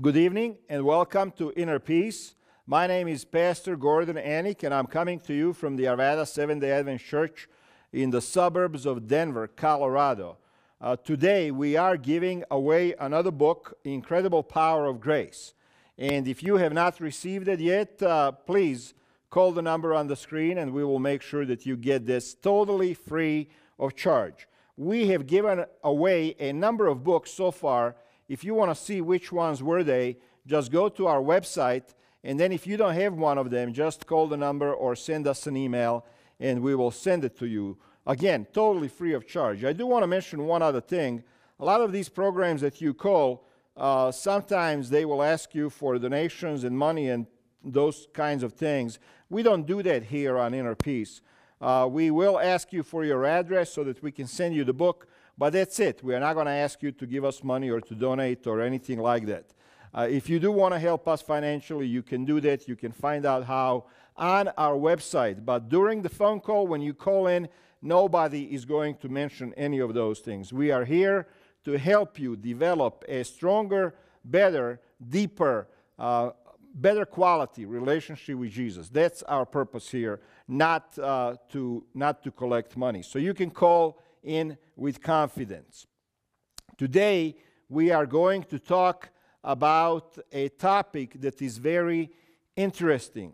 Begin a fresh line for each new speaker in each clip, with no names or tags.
Good evening and welcome to Inner Peace. My name is Pastor Gordon Anic and I'm coming to you from the Arvada Seventh-day Adventist Church in the suburbs of Denver, Colorado. Today we are giving away another book, Incredible Power of Grace. And if you have not received it yet, please call the number on the screen and we will make sure that you get this totally free of charge. We have given away a number of books so far. If you want to see which ones were they, just go to our website, and then if you don't have one of them, just call the number or send us an email, and we will send it to you. Again, totally free of charge. I do want to mention one other thing. A lot of these programs that you call, sometimes they will ask you for donations and money and those kinds of things. We don't do that here on Inner Peace. We will ask you for your address so that we can send you the book. But that's it. We are not going to ask you to give us money or to donate or anything like that. If you do want to help us financially, you can do that. You can find out how on our website. But during the phone call, when you call in, nobody is going to mention any of those things. We are here to help you develop a stronger, better, deeper, better quality relationship with Jesus. That's our purpose here, not to collect money. So you can call in with confidence. Today, we are going to talk about a topic that is very interesting.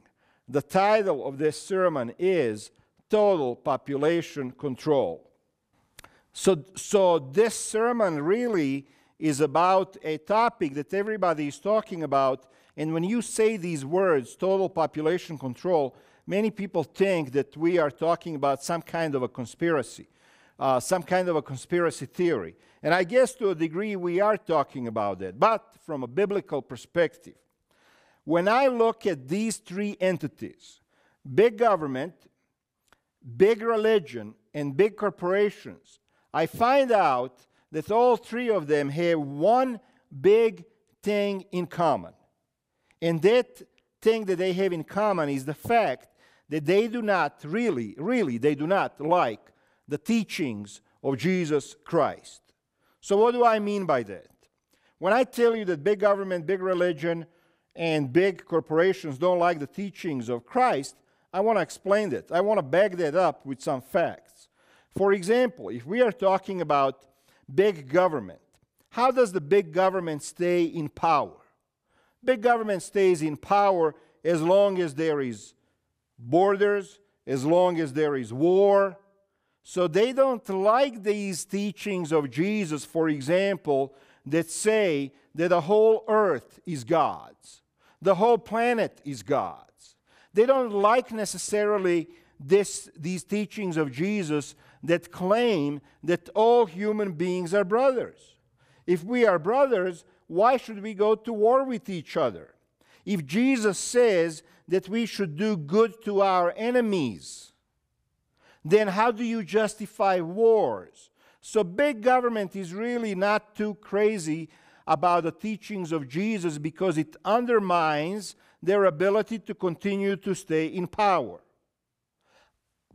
The title of this sermon is Total Population Control. So this sermon really is about a topic that everybody is talking about, and when you say these words, total population control, many people think that we are talking about some kind of a conspiracy. Some kind of a conspiracy theory. And I guess to a degree we are talking about that, but from a biblical perspective. When I look at these three entities, big government, big religion, and big corporations, I find out that all three of them have one big thing in common. And that thing that they have in common is the fact that they do not really, they do not like the teachings of Jesus Christ. So what do I mean by that? When I tell you that big government, big religion, and big corporations don't like the teachings of Christ, I want to explain that. I want to back that up with some facts. For example, if we are talking about big government, how does the big government stay in power? Big government stays in power as long as there is borders, as long as there is war. So they don't like these teachings of Jesus, for example, that say that the whole earth is God's. The whole planet is God's. They don't like necessarily these teachings of Jesus that claim that all human beings are brothers. If we are brothers, why should we go to war with each other? If Jesus says that we should do good to our enemies, then how do you justify wars? So big government is really not too crazy about the teachings of Jesus because it undermines their ability to continue to stay in power.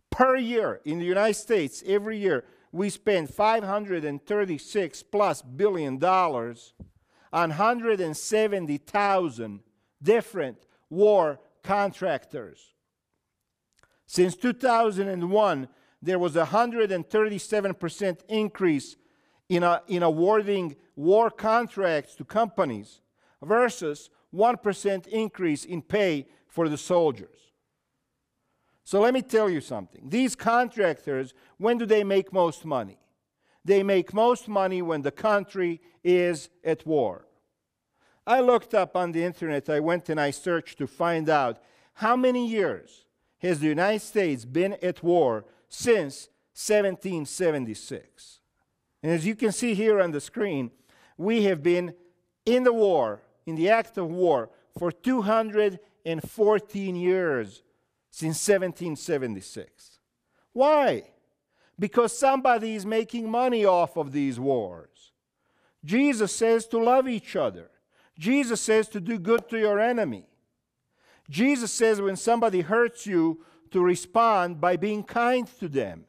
Per year in the United States, every year, we spend $536+ billion on 170,000 different war contractors. Since 2001, there was a 137% increase in awarding war contracts to companies versus 1% increase in pay for the soldiers. So let me tell you something. These contractors, when do they make most money? They make most money when the country is at war. I looked up on the internet, I went and I searched to find out how many years has the United States been at war since 1776. And as you can see here on the screen, we have been in the war, in the act of war, for 214 years since 1776. Why? Because somebody is making money off of these wars. Jesus says to love each other. Jesus says to do good to your enemy. Jesus says when somebody hurts you to respond by being kind to them.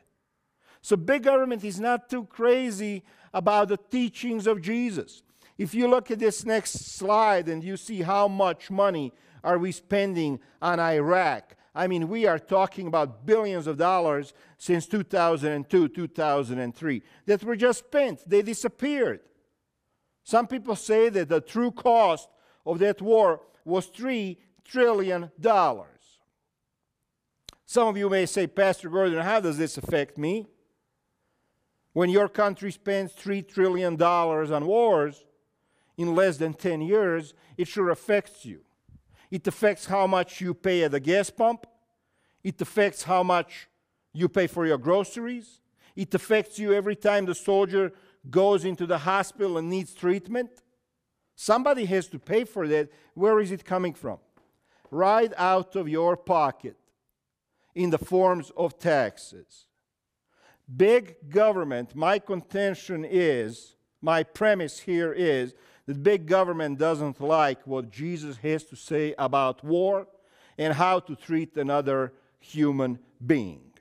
So big government is not too crazy about the teachings of Jesus. If you look at this next slide and you see how much money are we spending on Iraq, I mean, we are talking about billions of dollars since 2002, 2003 that were just spent. They disappeared. Some people say that the true cost of that war was $3 trillion. Some of you may say, Pastor Gordon, how does this affect me? When your country spends $3 trillion on wars in less than 10 years, it sure affects you. It affects how much you pay at the gas pump. It affects how much you pay for your groceries. It affects you every time the soldier goes into the hospital and needs treatment. Somebody has to pay for that. Where is it coming from? Right out of your pocket in the forms of taxes. Big government, my contention is, my premise here is, that big government doesn't like what Jesus has to say about war and how to treat another human being.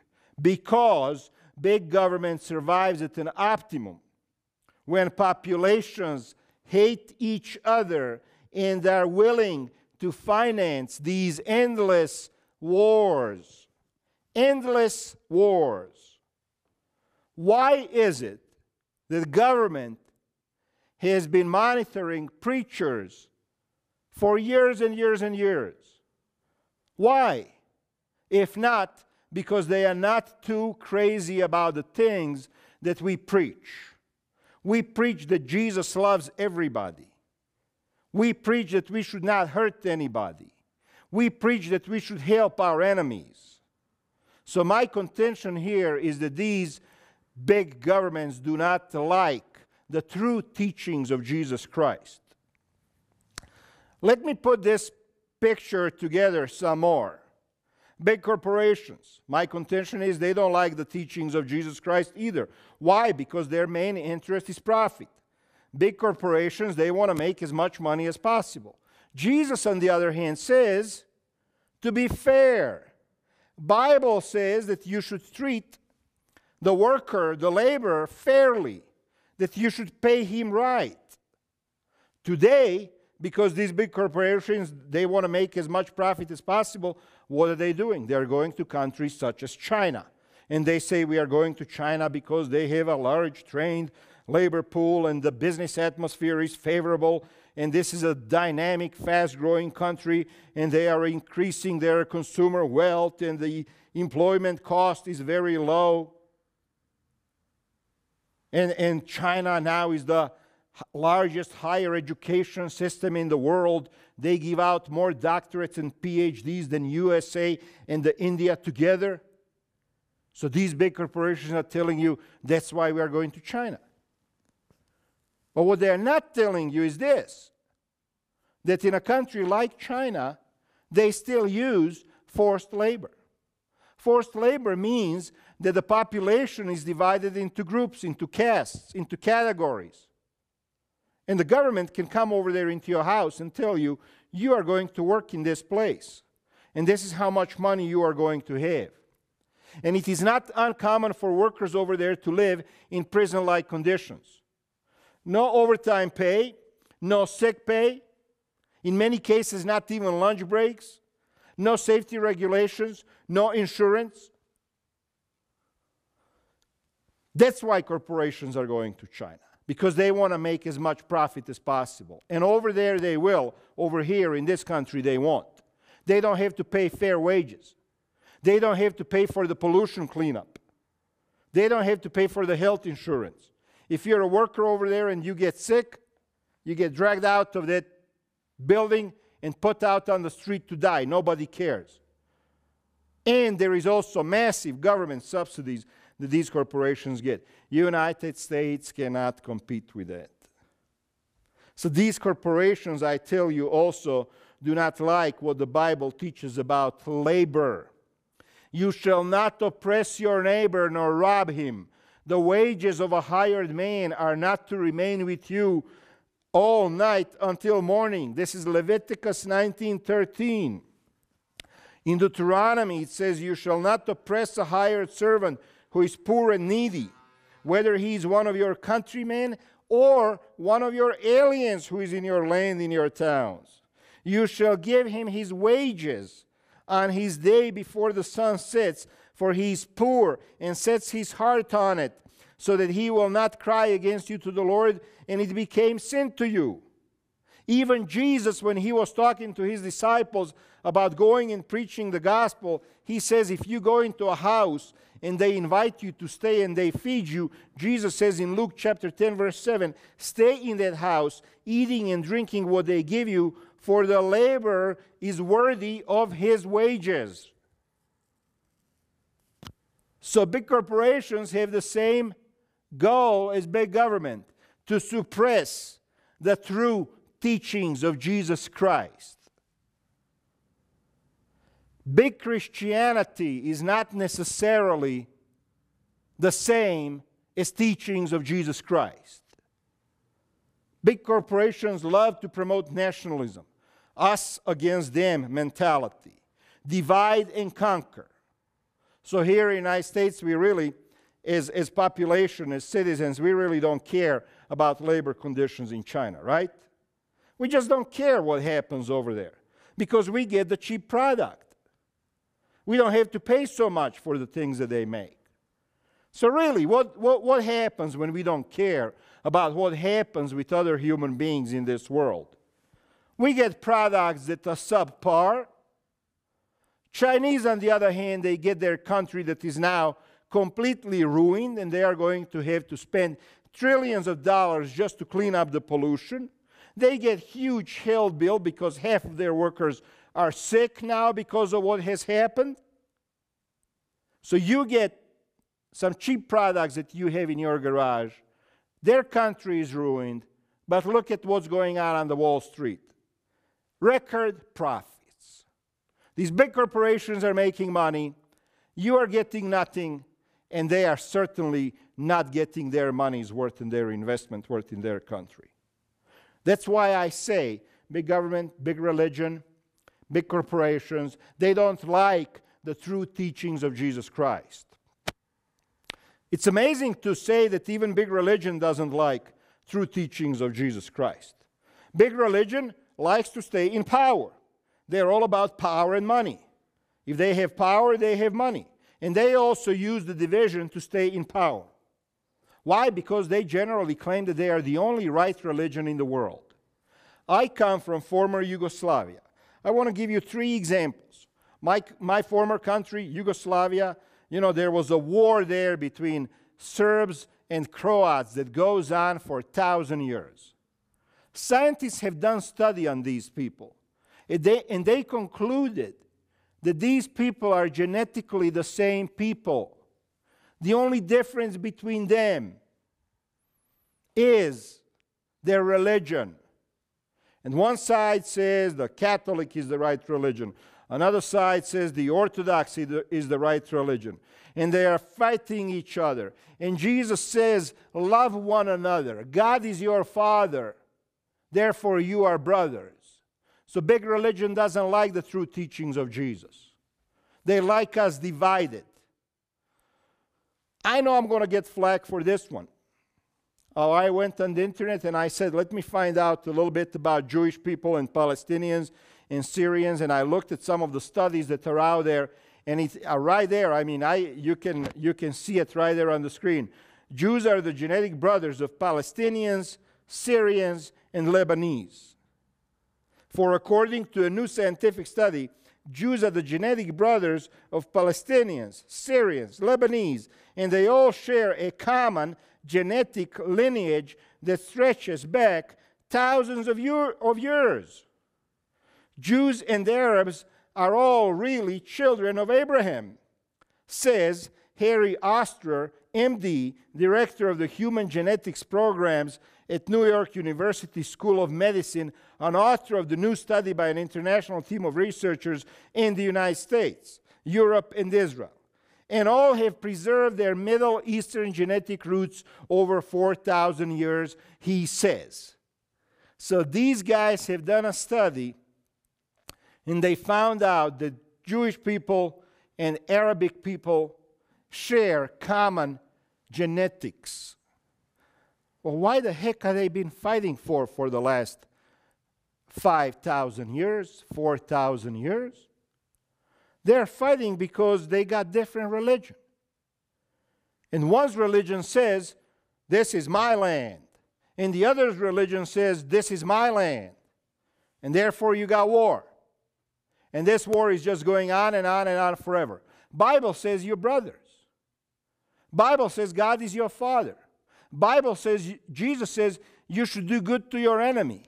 Because big government survives at an optimum when populations hate each other and are willing to finance these endless wars. Endless wars. Why is it that government has been monitoring preachers for years and years and years? Why? If not because they are not too crazy about the things that we preach. We preach that Jesus loves everybody. We preach that we should not hurt anybody. We preach that we should help our enemies. So my contention here is that these big governments do not like the true teachings of Jesus Christ. Let me put this picture together some more. Big corporations, my contention is they don't like the teachings of Jesus Christ either. Why? Because their main interest is profit. Big corporations, they want to make as much money as possible. Jesus, on the other hand, says to be fair. Bible says that you should treat the worker, the laborer, fairly, that you should pay him right. Today, because these big corporations, they want to make as much profit as possible, what are they doing? They're going to countries such as China. And they say we are going to China because they have a large trained labor pool and the business atmosphere is favorable. And this is a dynamic, fast-growing country. And they are increasing their consumer wealth and the employment cost is very low. And China now is the largest higher education system in the world. They give out more doctorates and PhDs than USA and India together. So these big corporations are telling you that's why we are going to China. But what they are not telling you is this, that in a country like China, they still use forced labor. Forced labor means that the population is divided into groups, into castes, into categories. And the government can come over there into your house and tell you, you are going to work in this place. And this is how much money you are going to have. And it is not uncommon for workers over there to live in prison-like conditions. No overtime pay, no sick pay, in many cases not even lunch breaks, no safety regulations, no insurance. That's why corporations are going to China, because they want to make as much profit as possible. And over there they will. Over here in this country they won't. They don't have to pay fair wages. They don't have to pay for the pollution cleanup. They don't have to pay for the health insurance. If you're a worker over there and you get sick, you get dragged out of that building and put out on the street to die. Nobody cares. And there is also massive government subsidies that these corporations get. United States cannot compete with that. So these corporations, I tell you also, do not like what the Bible teaches about labor. You shall not oppress your neighbor nor rob him. The wages of a hired man are not to remain with you all night until morning. This is Leviticus 19:13. In Deuteronomy it says, you shall not oppress a hired servant who is poor and needy, whether he is one of your countrymen or one of your aliens who is in your land, in your towns. You shall give him his wages on his day before the sun sets, for he is poor and sets his heart on it, so that he will not cry against you to the Lord, and it became sin to you. Even Jesus, when he was talking to his disciples about going and preaching the gospel, he says, if you go into a house and they invite you to stay and they feed you, Jesus says in Luke chapter 10, verse 7, stay in that house, eating and drinking what they give you, for the laborer is worthy of his wages. So big corporations have the same goal as big government, to suppress the true teachings of Jesus Christ. Big Christianity is not necessarily the same as teachings of Jesus Christ. Big corporations love to promote nationalism, us against them mentality, divide and conquer. So here in the United States, we really, as population, as citizens, we really don't care about labor conditions in China, right? We just don't care what happens over there because we get the cheap product. We don't have to pay so much for the things that they make. So really, what happens when we don't care about what happens with other human beings in this world? We get products that are subpar. Chinese, on the other hand, they get their country that is now completely ruined, and they are going to have to spend trillions of dollars just to clean up the pollution. They get huge health bill because half of their workers are sick now because of what has happened. So you get some cheap products that you have in your garage. Their country is ruined, but look at what's going on the Wall Street. Record profits. These big corporations are making money. You are getting nothing, and they are certainly not getting their money's worth and their investment worth in their country. That's why I say big government, big religion, big corporations, they don't like the true teachings of Jesus Christ. It's amazing to say that even big religion doesn't like true teachings of Jesus Christ. Big religion likes to stay in power. They're all about power and money. If they have power, they have money. And they also use the division to stay in power. Why? Because they generally claim that they are the only right religion in the world. I come from former Yugoslavia. I want to give you 3 examples. My former country, Yugoslavia, there was a war there between Serbs and Croats that goes on for 1,000 years. Scientists have done study on these people, and they concluded that these people are genetically the same people. The only difference between them is their religion. And one side says the Catholic is the right religion. Another side says the Orthodox is the right religion. And they are fighting each other. And Jesus says, love one another. God is your Father. Therefore, you are brothers. So big religion doesn't like the true teachings of Jesus. They like us divided. I know I'm going to get flack for this one. I went on the internet and I said, let me find out a little bit about Jewish people and Palestinians and Syrians, and I looked at some of the studies that are out there, and it's right there. I mean, you can see it right there on the screen. Jews are the genetic brothers of Palestinians, Syrians, and Lebanese. For according to a new scientific study, Jews are the genetic brothers of Palestinians, Syrians, Lebanese, and they all share a common genetic lineage that stretches back thousands of years. Jews and Arabs are all really children of Abraham, says Harry Oster, MD, director of the Human Genetics Programs at New York University School of Medicine, an author of the new study by an international team of researchers in the United States, Europe, and Israel. And all have preserved their Middle Eastern genetic roots over 4,000 years, he says. So these guys have done a study, and they found out that Jewish people and Arabic people share common genetics. Well, why the heck have they been fighting for the last 5,000 years, 4,000 years? They're fighting because they got different religion. And one's religion says, this is my land. And the other's religion says, this is my land. And therefore you got war. And this war is just going on and on and on forever. Bible says you're brothers. Bible says God is your father. Bible says, Jesus says, you should do good to your enemy.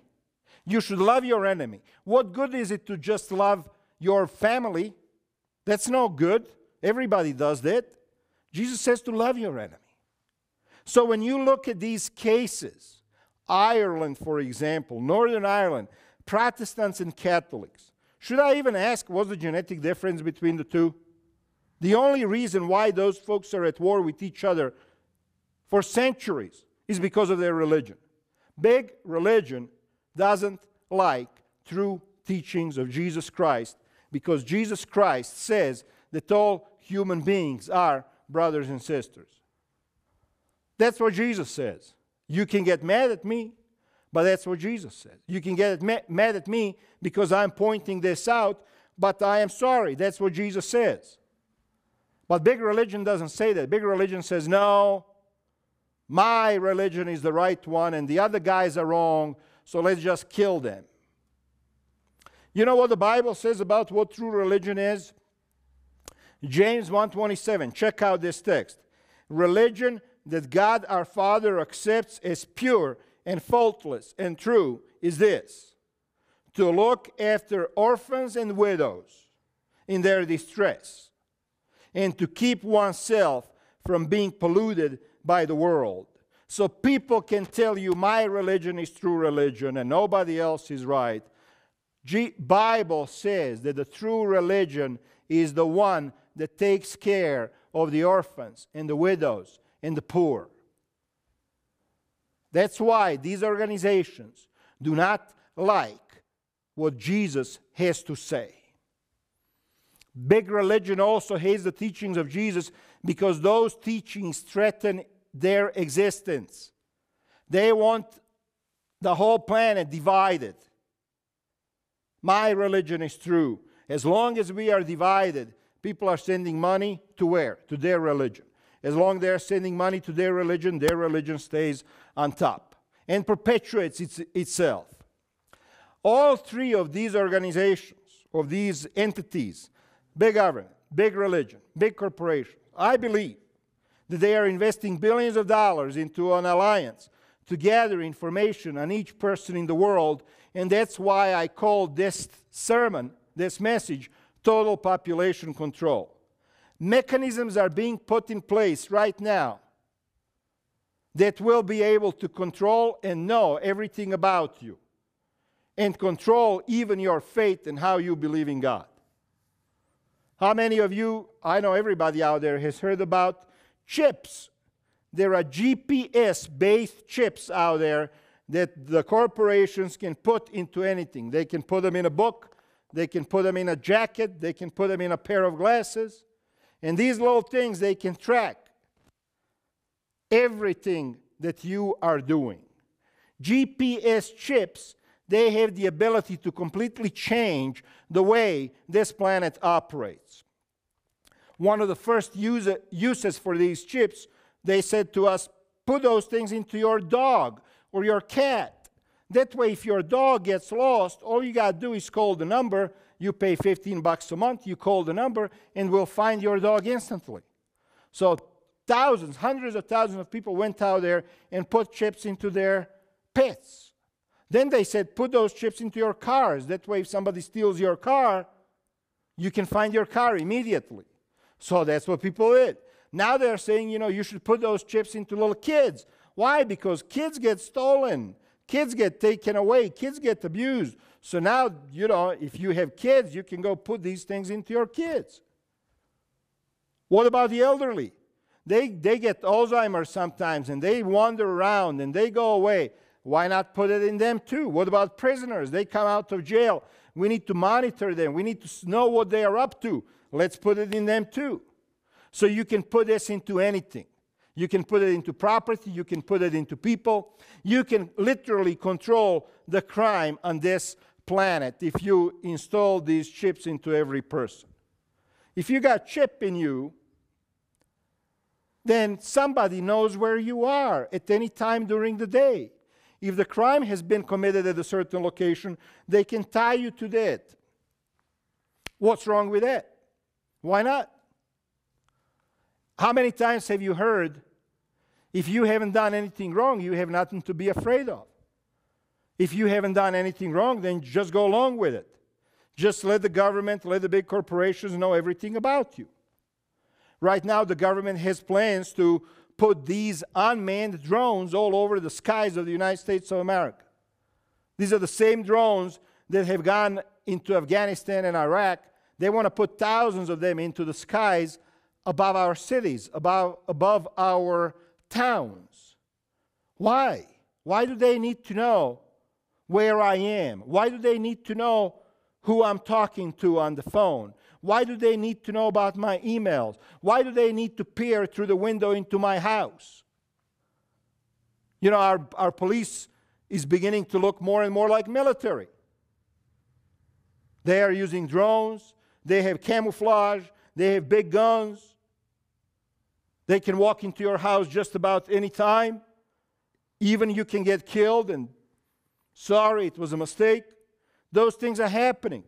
You should love your enemy. What good is it to just love your family? That's no good. Everybody does that. Jesus says to love your enemy. So when you look at these cases, Ireland, for example, Northern Ireland, Protestants and Catholics, should I even ask, what's the genetic difference between the two? The only reason why those folks are at war with each other for centuries is because of their religion. Big religion doesn't like true teachings of Jesus Christ, because Jesus Christ says that all human beings are brothers and sisters. That's what Jesus says. You can get mad at me, but that's what Jesus says. You can get mad at me because I'm pointing this out, but I am sorry. That's what Jesus says. But big religion doesn't say that. Big religion says, no, my religion is the right one and the other guys are wrong, so let's just kill them. You know what the Bible says about what true religion is? James 1:27. Check out this text. Religion that God our Father accepts as pure and faultless and true is this: to look after orphans and widows in their distress, and to keep oneself from being polluted by the world. So people can tell you my religion is true religion and nobody else is right. Bible says that the true religion is the one that takes care of the orphans and the widows and the poor. That's why these organizations do not like what Jesus has to say. Big religion also hates the teachings of Jesus because those teachings threaten their existence. They want the whole planet divided. My religion is true. As long as we are divided, people are sending money to where? To their religion. As long as they're sending money to their religion stays on top and perpetuates itself. All three of these organizations, of these entities, big government, big religion, big corporation, I believe that they are investing billions of dollars into an alliance to gather information on each person in the world, and that's why I called this sermon, this message, Total Population Control. Mechanisms are being put in place right now that will be able to control and know everything about you and control even your faith and how you believe in God. How many of you, I know everybody out there has heard about chips. There are GPS-based chips out there that the corporations can put into anything. They can put them in a book, they can put them in a jacket, they can put them in a pair of glasses. And these little things, they can track everything that you are doing. GPS chips, they have the ability to completely change the way this planet operates. One of the first uses for these chips, they said to us, put those things into your dog or your cat. That way, if your dog gets lost, all you got to do is call the number. You pay $15 a month, you call the number, and we'll find your dog instantly. So thousands, hundreds of thousands of people went out there and put chips into their pets. Then they said, put those chips into your cars. That way, if somebody steals your car, you can find your car immediately. So that's what people did. Now they're saying, you should put those chips into little kids. Why? Because kids get stolen. Kids get taken away. Kids get abused. So now, if you have kids, you can go put these things into your kids. What about the elderly? They get Alzheimer's sometimes, and they wander around, and they go away. Why not put it in them too? What about prisoners? They come out of jail. We need to monitor them. We need to know what they are up to. Let's put it in them too. So you can put this into anything. You can put it into property. You can put it into people. You can literally control the crime on this planet if you install these chips into every person. If you got chip in you, then somebody knows where you are at any time during the day. If the crime has been committed at a certain location, they can tie you to that. What's wrong with that? Why not? How many times have you heard, if you haven't done anything wrong, you have nothing to be afraid of? If you haven't done anything wrong, then just go along with it. Just let the government, let the big corporations know everything about you. Right now, the government has plans to put these unmanned drones all over the skies of the United States of America. These are the same drones that have gone into Afghanistan and Iraq. They want to put thousands of them into the skies above our cities, above our towns. Why? Why do they need to know where I am? Why do they need to know who I'm talking to on the phone? Why do they need to know about my emails? Why do they need to peer through the window into my house? You know, our police is beginning to look more and more like military. They are using drones. They have camouflage. They have big guns. They can walk into your house just about any time. Even you can get killed and sorry, it was a mistake. Those things are happening.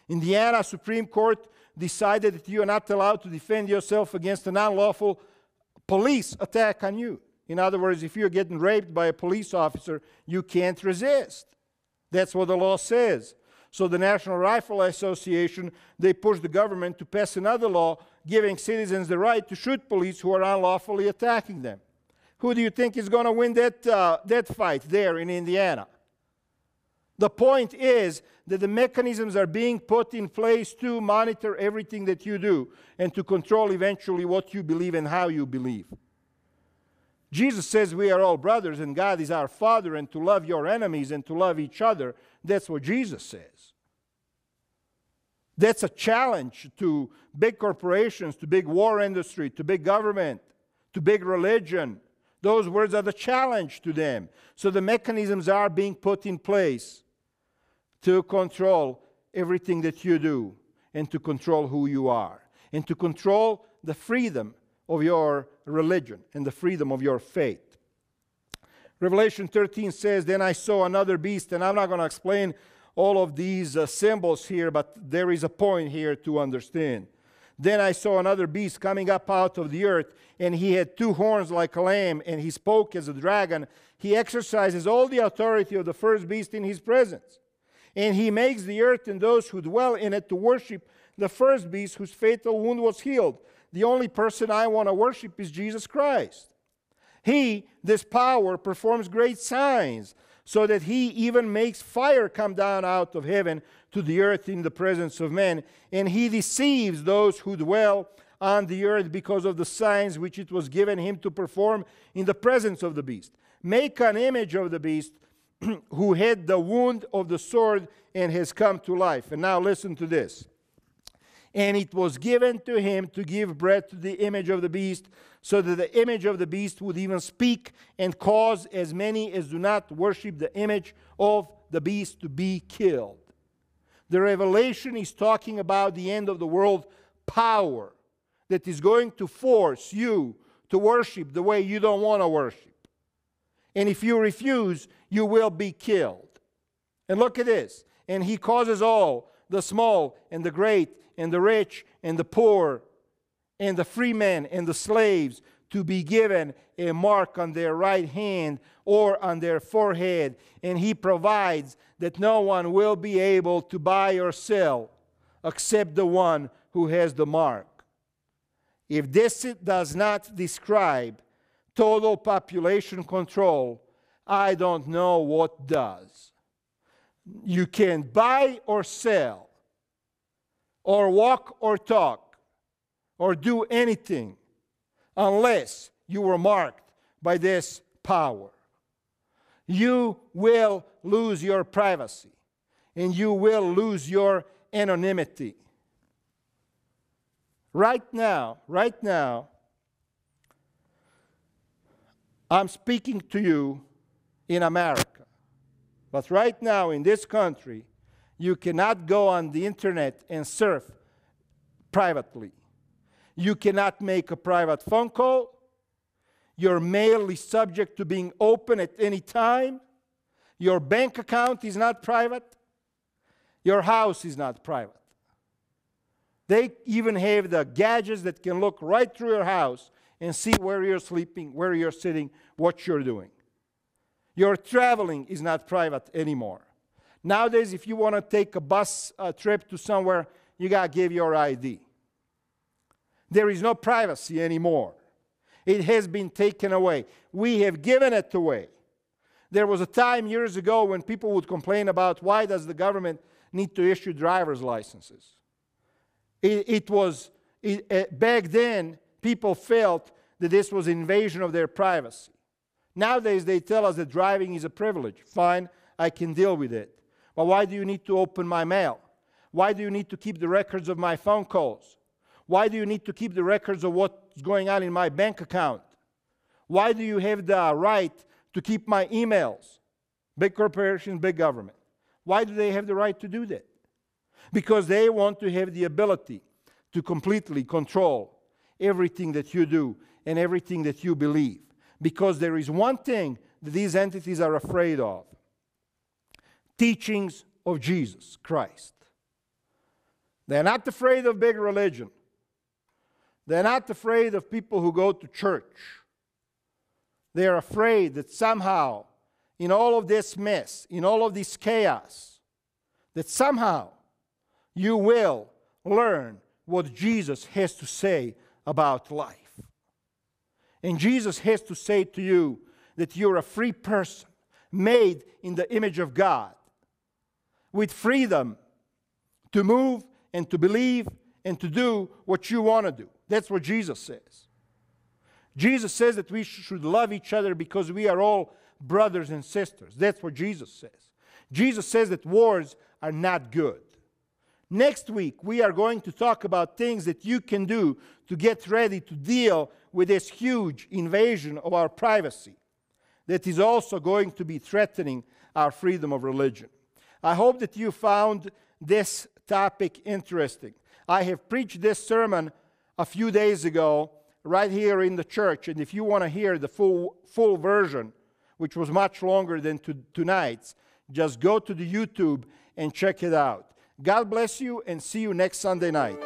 Indiana Supreme Court decided that you are not allowed to defend yourself against an unlawful police attack on you. In other words, if you're getting raped by a police officer, you can't resist. That's what the law says. So the National Rifle Association, they pushed the government to pass another law giving citizens the right to shoot police who are unlawfully attacking them. Who do you think is going to win that fight there in Indiana? The point is that the mechanisms are being put in place to monitor everything that you do and to control eventually what you believe and how you believe. Jesus says we are all brothers and God is our Father, and to love your enemies and to love each other. That's what Jesus says. That's a challenge to big corporations, to big war industry, to big government, to big religion. Those words are the challenge to them. So the mechanisms are being put in place to control everything that you do and to control who you are and to control the freedom of your religion and the freedom of your faith. Revelation 13 says, "Then I saw another beast," and I'm not going to explain all of these symbols here, but there is a point here to understand. "Then I saw another beast coming up out of the earth, and he had two horns like a lamb, and he spoke as a dragon. He exercises all the authority of the first beast in his presence. And he makes the earth and those who dwell in it to worship the first beast whose fatal wound was healed." The only person I want to worship is Jesus Christ. He, this power, performs great signs, so that he even makes fire come down out of heaven to the earth in the presence of men. And he deceives those who dwell on the earth because of the signs which it was given him to perform in the presence of the beast. Make an image of the beast who had the wound of the sword and has come to life. And now listen to this. "And it was given to him to give breath to the image of the beast, so that the image of the beast would even speak and cause as many as do not worship the image of the beast to be killed." The Revelation is talking about the end of the world power that is going to force you to worship the way you don't want to worship. And if you refuse, you will be killed. And look at this. "And he causes all, the small and the great and the rich and the poor and the free men and the slaves to be given a mark on their right hand or on their forehead. And he provides that no one will be able to buy or sell except the one who has the mark." If this does not describe total population control, I don't know what does. You can't buy or sell, or walk or talk, or do anything unless you were marked by this power. You will lose your privacy, and you will lose your anonymity. Right now, I'm speaking to you in America. But right now in this country, you cannot go on the internet and surf privately. You cannot make a private phone call. Your mail is subject to being open at any time. Your bank account is not private. Your house is not private. They even have the gadgets that can look right through your house and see where you're sleeping, where you're sitting, what you're doing. Your traveling is not private anymore. Nowadays, if you want to take a bus trip to somewhere, you got to give your ID. There is no privacy anymore. It has been taken away. We have given it away. There was a time years ago when people would complain about why does the government need to issue driver's licenses. Back then, people felt that this was invasion of their privacy. Nowadays, they tell us that driving is a privilege. Fine, I can deal with it. But why do you need to open my mail? Why do you need to keep the records of my phone calls? Why do you need to keep the records of what's going on in my bank account? Why do you have the right to keep my emails? Big corporations, big government. Why do they have the right to do that? Because they want to have the ability to completely control everything that you do and everything that you believe. Because there is one thing that these entities are afraid of. Teachings of Jesus Christ. They're not afraid of big religion. They're not afraid of people who go to church. They're afraid that somehow, in all of this mess, in all of this chaos, that somehow you will learn what Jesus has to say about life. And Jesus has to say to you that you're a free person, made in the image of God, with freedom to move and to believe and to do what you want to do. That's what Jesus says. Jesus says that we should love each other because we are all brothers and sisters. That's what Jesus says. Jesus says that wars are not good. Next week, we are going to talk about things that you can do to get ready to deal with this huge invasion of our privacy that is also going to be threatening our freedom of religion. I hope that you found this topic interesting. I have preached this sermon a few days ago right here in the church, and if you want to hear the full version, which was much longer than tonight's, just go to the YouTube and check it out. God bless you, and see you next Sunday night.